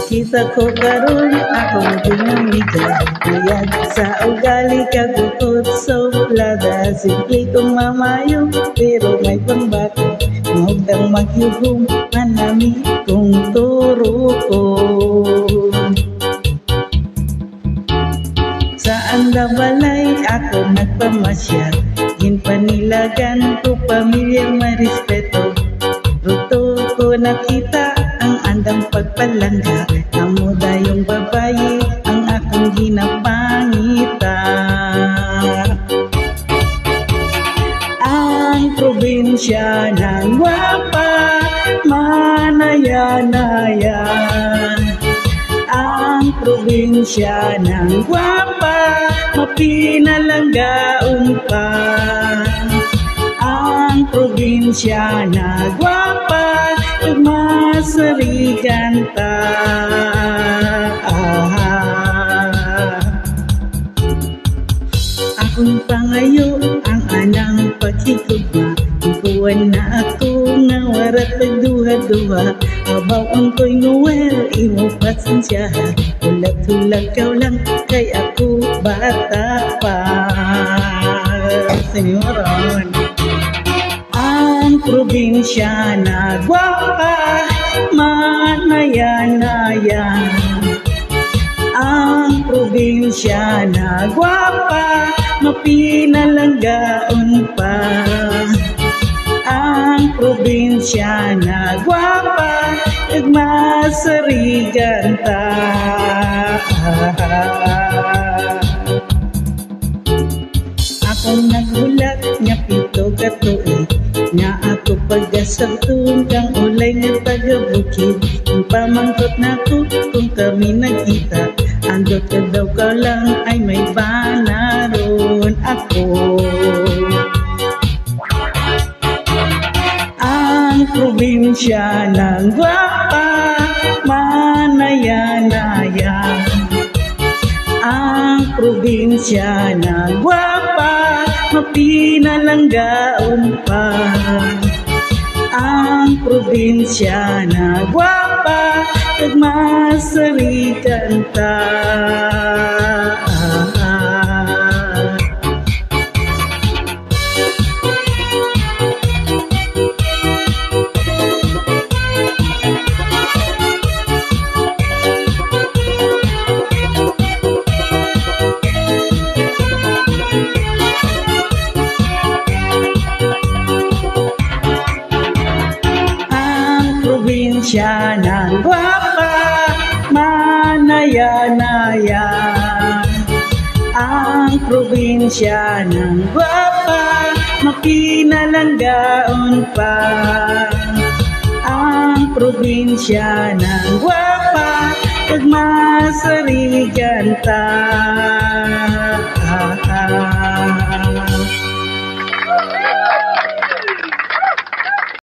Kita ko karon akong ginamiga, kayag sa ugali kagukot soplada. Simple kong mamayo pero may pambako, magdang magyugong manami kong turo ko. Saan na balay ako nagpamasyal, ginpanilagan ko pamilyang marespeto. Ruto ko nakita ang andang pagpalangga, amo dayong babae ang akong ginapangita. Ang probinsya ng gwapa, manaya-naya. Ang probinsya ng gwapa, mapinalanggaon pa. Ang probinsya na gwapa, masarigan ta. Akong pangayo ang anang pagkikugma, ikuan na ako nga warat pagduha-duha. Abaw ang ko'y nguwel, imo pasensya, hulag-hulag kaw lang kay ako bata pa. Senyoron, ang probinsya na gwapa, manaya-naya. Ang probinsya na gwapa, mapinalanggaon pa. Ang probinsya na gwapa, nagmasarigan ta. Akong nagulat nga pito ka tuig, nga ako pag-asabtun kang ulay nga taga-bukid. Kung pamangkot na ko kung kami nagkita, andot ka daw ka lang ay may banaron ako. Ang probinsya ng gwapa, manaya-naya. Ang probinsya ng gwapa, mapinalanggaon pa. Ang probinsya na gwapa, nagmasarigan ta. Probinsya ng gwapa, manaya-naya. Ang probinsya ng gwapa, mapinalanggaon pa. Ang probinsya ng gwapa, nagmasarigan ta.